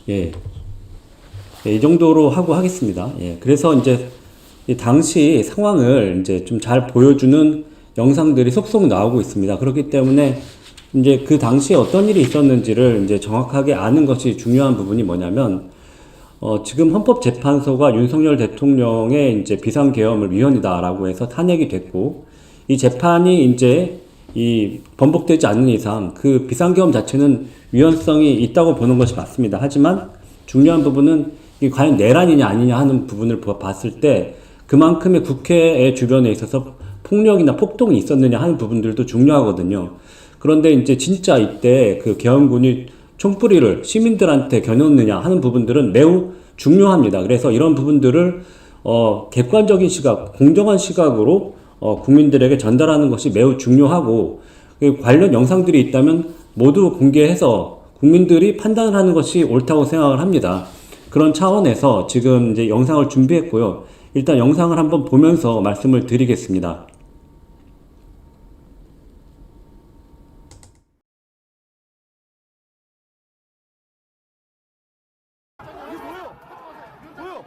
예. 예, 이 정도로 하고 하겠습니다. 예. 그래서 이제 이 당시 상황을 이제 좀 잘 보여주는 영상들이 속속 나오고 있습니다. 그렇기 때문에 이제 그 당시에 어떤 일이 있었는지를 이제 정확하게 아는 것이 중요한 부분이 뭐냐면, 지금 헌법재판소가 윤석열 대통령의 이제 비상계엄을 위헌이다라고 해서 탄핵이 됐고, 이 재판이 이제 이 번복되지 않는 이상 그 비상계엄 자체는 위헌성이 있다고 보는 것이 맞습니다. 하지만 중요한 부분은 이 과연 내란이냐 아니냐 하는 부분을 봤을 때 그만큼의 국회의 주변에 있어서 폭력이나 폭동이 있었느냐 하는 부분들도 중요하거든요. 그런데 이제 진짜 이때 그 계엄군이 총뿌리를 시민들한테 겨눴느냐 하는 부분들은 매우 중요합니다. 그래서 이런 부분들을 객관적인 시각, 공정한 시각으로 국민들에게 전달하는 것이 매우 중요하고, 관련 영상들이 있다면 모두 공개해서 국민들이 판단을 하는 것이 옳다고 생각을 합니다. 그런 차원에서 지금 이제 영상을 준비했고요. 일단 영상을 한번 보면서 말씀을 드리겠습니다. 이게 뭐예요? 뭐예요?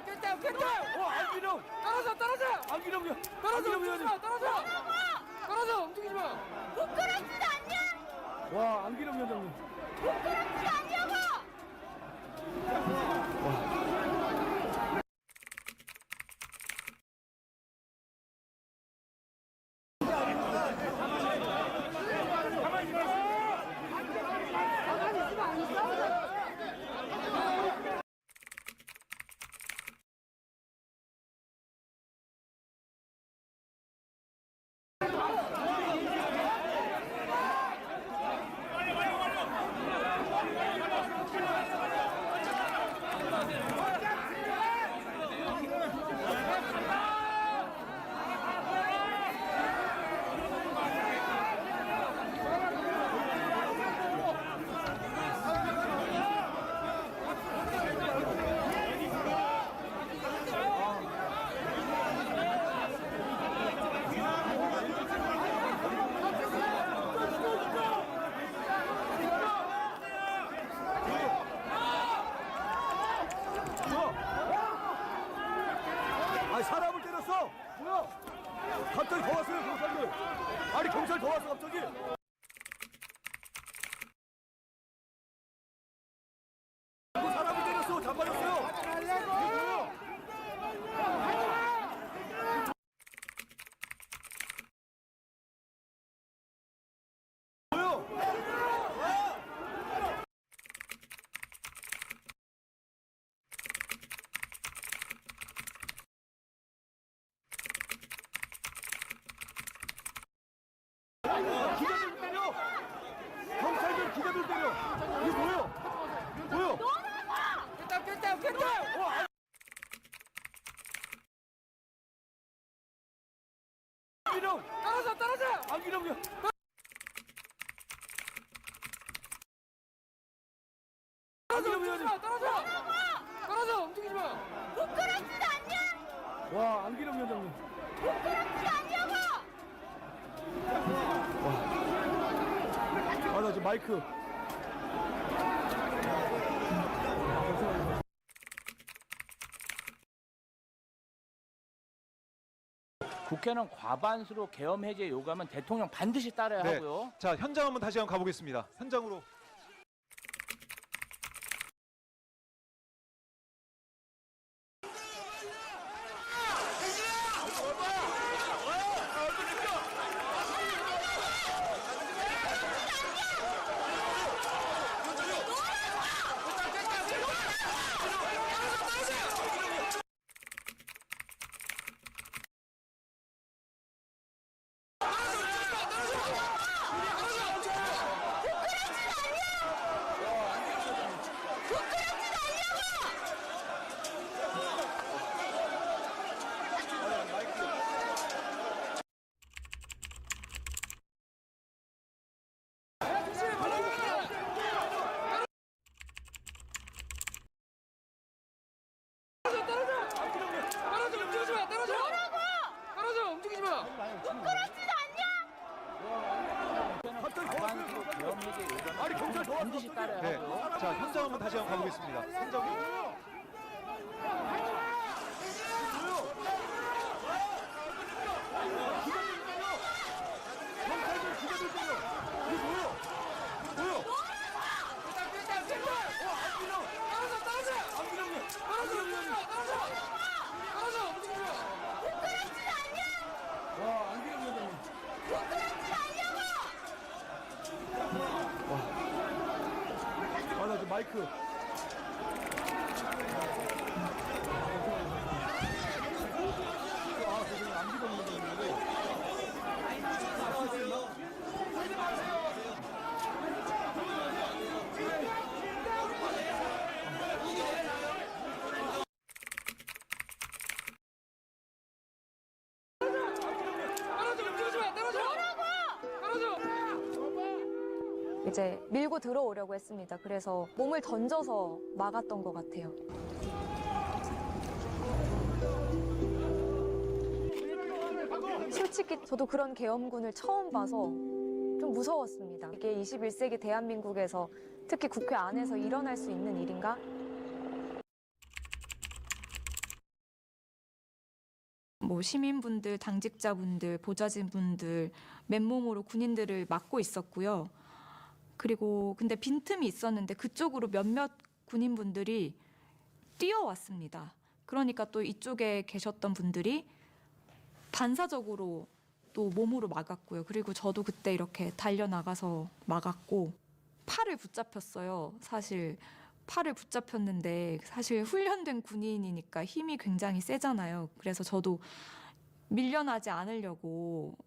깼다! 안기령! 떨어져! 안기령 위원님! 떨어져! 움직이지 마! 부끄럽지도 않냐? 와, 안기령 위원장님. 부끄럽지 않냐고! 아니, 사람을 때렸어! 뭐야? 갑자기 더 왔어요, 경찰들! 아니, 경찰 더 왔어, 갑자기! 사람을 때렸어! 잡아줬어요! 이게 뭐예요? 뭐예요? 기자들 때려! 경찰들 기자들 때려! 이게 뭐예요? 뭐예요? 깼다! 안기령! 떨어져! 안기령 위원! 안기령 위원님! 떨어져! 움직이지 마! 부끄럽지도 않냐? 와, 안기령 위원장님! 부끄럽지 않냐고! 아, 나 지금 마이크. 국회는 과반수로 계엄 해제 요구하면 대통령 반드시 따라야 네. 하고요. 자, 현장 한번 다시 한번 가보겠습니다. 현장으로. 과반수로 계엄 해제 아니, 경찰 요구는 반드시 따라야 네. 하고요. 자, 현장 한번 다시 한번 가보겠습니다. 현장으로. 아, 나 지금 마이크. 아, 죄송해요. 안 믿었는 건데. 이제 밀고 들어오려고 했습니다. 그래서 몸을 던져서 막았던 것 같아요. 솔직히 저도 그런 계엄군을 처음 봐서 좀 무서웠습니다. 이게 21세기 대한민국에서 특히 국회 안에서 일어날 수 있는 일인가? 뭐 시민분들, 당직자분들, 보좌진분들 맨몸으로 군인들을 막고 있었고요. 그리고 근데 빈틈이 있었는데 그쪽으로 몇몇 군인분들이 뛰어왔습니다. 그러니까 또 이쪽에 계셨던 분들이 반사적으로 또 몸으로 막았고요. 그리고 저도 그때 이렇게 달려나가서 막았고 팔을 붙잡혔어요. 사실 팔을 붙잡혔는데 사실 훈련된 군인이니까 힘이 굉장히 세잖아요. 그래서 저도 밀려나지 않으려고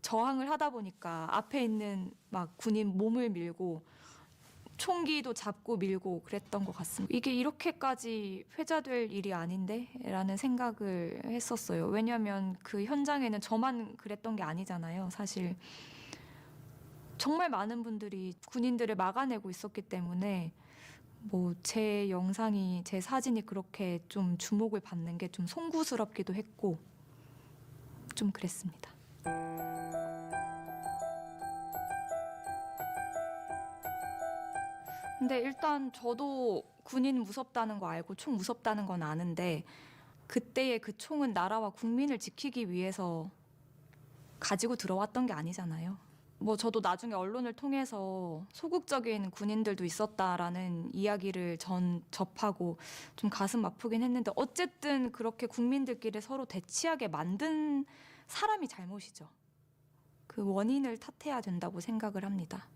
저항을 하다 보니까 앞에 있는 막 군인 몸을 밀고 총기도 잡고 밀고 그랬던 것 같습니다. 이게 이렇게까지 회자될 일이 아닌데? 라는 생각을 했었어요. 왜냐하면 그 현장에는 저만 그랬던 게 아니잖아요. 사실 정말 많은 분들이 군인들을 막아내고 있었기 때문에 뭐 제 영상이, 제 사진이 그렇게 좀 주목을 받는 게 좀 송구스럽기도 했고 좀 그랬습니다. 근데 일단 저도 군인 무섭다는 거 알고 총 무섭다는 건 아는데 그때의 그 총은 나라와 국민을 지키기 위해서 가지고 들어왔던 게 아니잖아요. 뭐 저도 나중에 언론을 통해서 소극적인 군인들도 있었다라는 이야기를 접하고 좀 가슴 아프긴 했는데 어쨌든 그렇게 국민들끼리 서로 대치하게 만든 사람이 잘못이죠. 그 원인을 탓해야 된다고 생각을 합니다.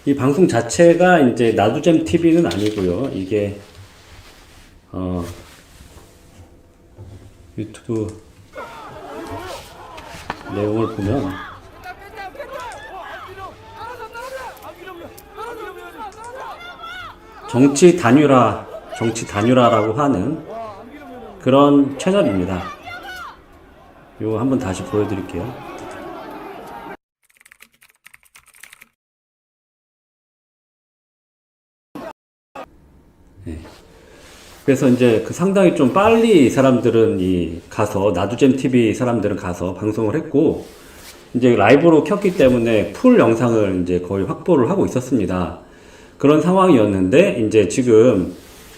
이 방송 자체가 이제 나두잼 TV는 아니고요. 이게 유튜브 내용을 보면 정치 단일화라고 하는 그런 채널입니다. 이거 한번 다시 보여드릴게요. 그래서 이제 그 상당히 좀 빨리 이 사람들은 가서 나두잼 TV 사람들은 가서 방송을 했고 이제 라이브로 켰기 때문에 풀 영상을 이제 거의 확보를 하고 있었습니다. 그런 상황이었는데 이제 지금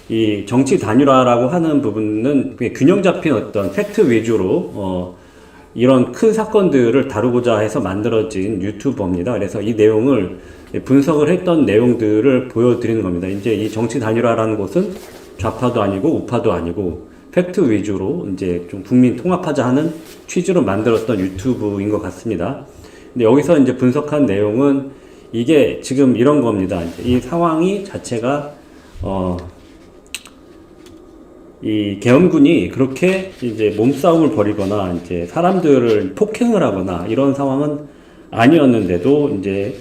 이 정치 단일화라고 하는 부분은 균형 잡힌 어떤 팩트 위주로 이런 큰 사건들을 다루고자 해서 만들어진 유튜버입니다. 그래서 이 내용을 분석을 했던 내용들을 보여드리는 겁니다. 이제 이 정치 단일화라는 것은 좌파도 아니고 우파도 아니고 팩트 위주로 이제 좀 국민 통합하자 하는 취지로 만들었던 유튜브인 것 같습니다. 근데 여기서 이제 분석한 내용은 이게 지금 이런 겁니다. 이제 이 상황이 자체가 이 계엄군이 그렇게 이제 몸싸움을 벌이거나 이제 사람들을 폭행을 하거나 이런 상황은 아니었는데도 이제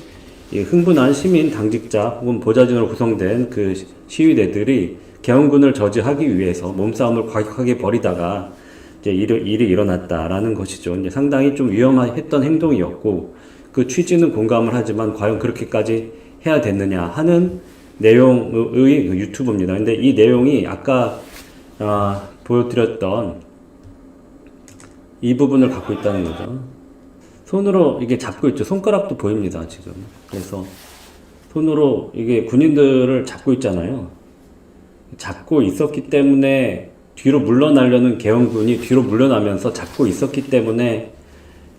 이 흥분한 시민 당직자 혹은 보좌진으로 구성된 그 시위대들이 계엄군을 저지하기 위해서 몸싸움을 과격하게 벌이다가 이제 일이 일어났다라는 것이죠. 이제 상당히 좀 위험했던 행동이었고 그 취지는 공감을 하지만 과연 그렇게까지 해야 됐느냐 하는 내용의 그 유튜브입니다. 근데 이 내용이 아까 보여드렸던 이 부분을 갖고 있다는 거죠. 손으로 이게 잡고 있죠. 손가락도 보입니다, 지금. 그래서 손으로 이게 군인들을 잡고 있잖아요. 잡고 있었기 때문에 뒤로 물러나려는 계엄군이 뒤로 물러나면서 잡고 있었기 때문에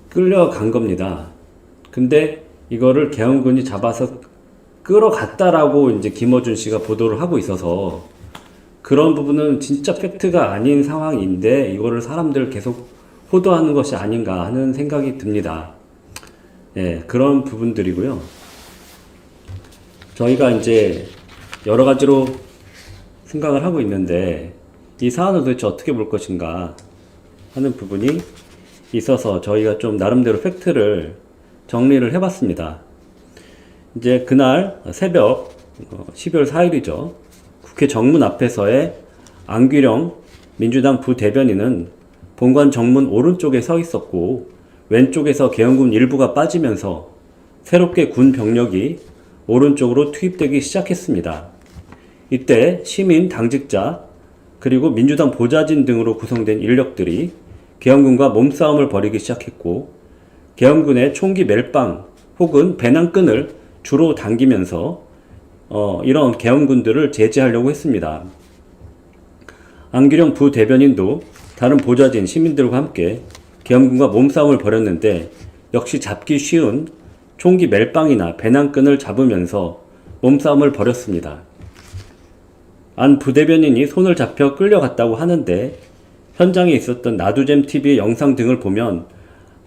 끌려간 겁니다. 근데 이거를 계엄군이 잡아서 끌어갔다라고 이제 김어준 씨가 보도를 하고 있어서 그런 부분은 진짜 팩트가 아닌 상황인데 이거를 사람들 계속 호도하는 것이 아닌가 하는 생각이 듭니다. 예, 그런 부분들이고요. 저희가 이제 여러 가지로 생각을 하고 있는데 이 사안을 도대체 어떻게 볼 것인가 하는 부분이 있어서 저희가 좀 나름대로 팩트를 정리를 해봤습니다. 이제 그날 새벽 12월 4일이죠. 국회 정문 앞에서의 안규령 민주당 부대변인은 본관 정문 오른쪽에 서 있었고 왼쪽에서 계엄군 일부가 빠지면서 새롭게 군 병력이 오른쪽으로 투입되기 시작했습니다. 이때 시민 당직자 그리고 민주당 보좌진 등으로 구성된 인력들이 계엄군과 몸싸움을 벌이기 시작했고 계엄군의 총기 멜빵 혹은 배낭끈을 주로 당기면서 이런 계엄군들을 제지하려고 했습니다. 안규령 부대변인도 다른 보좌진 시민들과 함께 계엄군과 몸싸움을 벌였는데 역시 잡기 쉬운 총기 멜빵이나 배낭끈을 잡으면서 몸싸움을 벌였습니다. 안 부대변인이 손을 잡혀 끌려갔다고 하는데 현장에 있었던 나두잼TV의 영상 등을 보면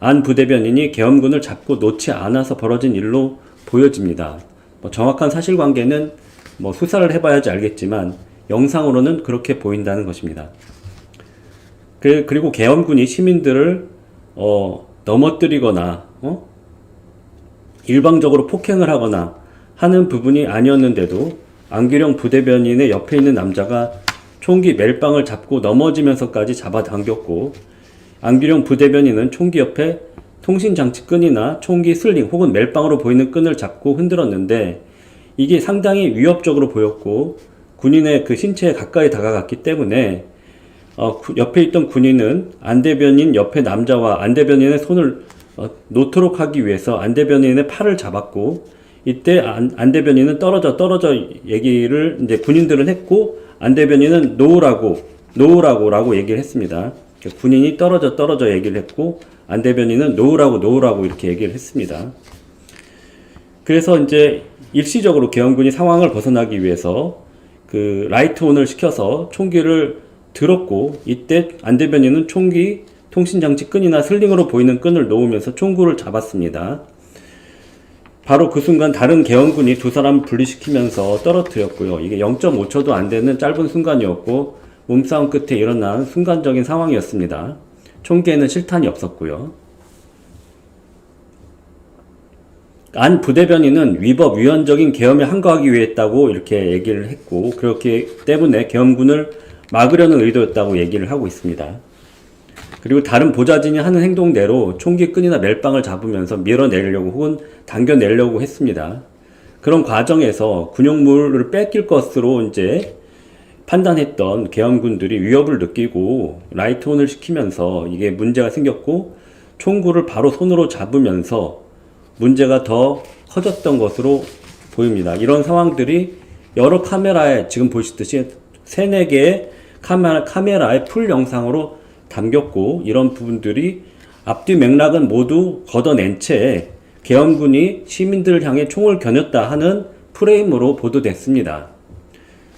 안 부대변인이 계엄군을 잡고 놓지 않아서 벌어진 일로 보여집니다. 정확한 사실관계는 수사를 해봐야지 알겠지만 영상으로는 그렇게 보인다는 것입니다. 그리고 계엄군이 시민들을 넘어뜨리거나 일방적으로 폭행을 하거나 하는 부분이 아니었는데도 안규령 부대변인의 옆에 있는 남자가 총기 멜빵을 잡고 넘어지면서까지 잡아당겼고 안규령 부대변인은 총기 옆에 통신장치 끈이나 총기 슬링 혹은 멜빵으로 보이는 끈을 잡고 흔들었는데 이게 상당히 위협적으로 보였고 군인의 그 신체에 가까이 다가갔기 때문에 옆에 있던 군인은 안 대변인 옆에 남자와 안 대변인의 손을 놓도록 하기 위해서 안 대변인의 팔을 잡았고 이때 안 대변인은 떨어져 얘기를 이제 군인들은 했고 안 대변인은 놓으라고 얘기를 했습니다. 군인이 떨어져 얘기를 했고 안 대변인은 놓으라고 이렇게 얘기를 했습니다. 그래서 이제 일시적으로 계엄군이 상황을 벗어나기 위해서 그 라이트온을 시켜서 총기를 들었고 이때 안 대변인은 총기 통신장치 끈이나 슬링으로 보이는 끈을 놓으면서 총구를 잡았습니다. 바로 그 순간 다른 계엄군이 두 사람 분리시키면서 떨어뜨렸고요. 이게 0.5초도 안 되는 짧은 순간이었고 몸싸움 끝에 일어난 순간적인 상황이었습니다. 총기에는 실탄이 없었고요. 안 부대변인은 위법위헌적인 계엄에 항거하기 위해 했다고 이렇게 얘기를 했고 그렇기 때문에 계엄군을 막으려는 의도였다고 얘기를 하고 있습니다. 그리고 다른 보좌진이 하는 행동대로 총기 끈이나 멜빵을 잡으면서 밀어내려고 혹은 당겨내려고 했습니다. 그런 과정에서 군용물을 뺏길 것으로 이제 판단했던 계엄군들이 위협을 느끼고 라이트온을 시키면서 이게 문제가 생겼고 총구를 바로 손으로 잡으면서 문제가 더 커졌던 것으로 보입니다. 이런 상황들이 여러 카메라에 지금 보시듯이 3-4개의 카메라의 풀 영상으로 담겼고 이런 부분들이 앞뒤 맥락은 모두 걷어낸 채 계엄군이 시민들을 향해 총을 겨눴다 하는 프레임으로 보도됐습니다.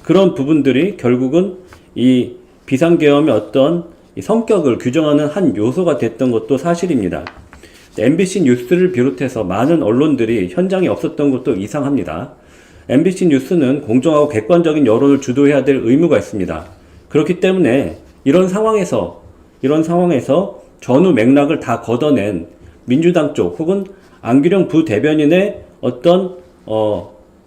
그런 부분들이 결국은 이 비상계엄의 어떤 이 성격을 규정하는 한 요소가 됐던 것도 사실입니다. MBC 뉴스를 비롯해서 많은 언론들이 현장에 없었던 것도 이상합니다. MBC 뉴스는 공정하고 객관적인 여론을 주도해야 될 의무가 있습니다. 그렇기 때문에 이런 상황에서 전후 맥락을 다 걷어낸 민주당 쪽 혹은 안규령 부대변인의 어떤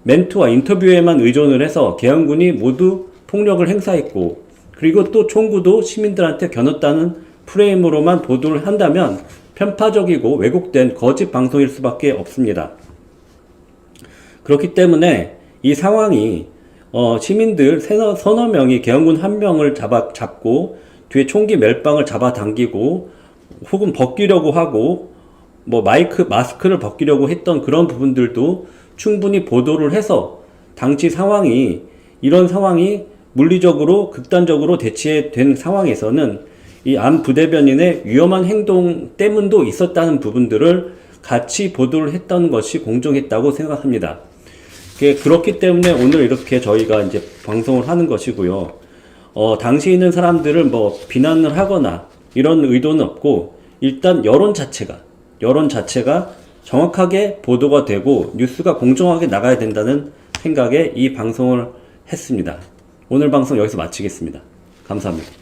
멘트와 인터뷰에만 의존을 해서 계엄군이 모두 폭력을 행사했고, 그리고 또 총구도 시민들한테 겨눴다는 프레임으로만 보도를 한다면 편파적이고 왜곡된 거짓 방송일 수밖에 없습니다. 그렇기 때문에 이 상황이 시민들 서너 명이 계엄군 한 명을 잡고 뒤에 총기 멜빵을 잡아당기고 혹은 벗기려고 하고 뭐 마스크를 벗기려고 했던 그런 부분들도 충분히 보도를 해서 당시 상황이 이런 상황이 물리적으로 극단적으로 대치된 상황에서는 이 안 부대변인의 위험한 행동 때문도 있었다는 부분들을 같이 보도를 했던 것이 공정했다고 생각합니다. 그렇기 때문에 오늘 이렇게 저희가 이제 방송을 하는 것이고요. 당시에 있는 사람들을 뭐 비난을 하거나 이런 의도는 없고, 일단 여론 자체가 정확하게 보도가 되고 뉴스가 공정하게 나가야 된다는 생각에 이 방송을 했습니다. 오늘 방송 여기서 마치겠습니다. 감사합니다.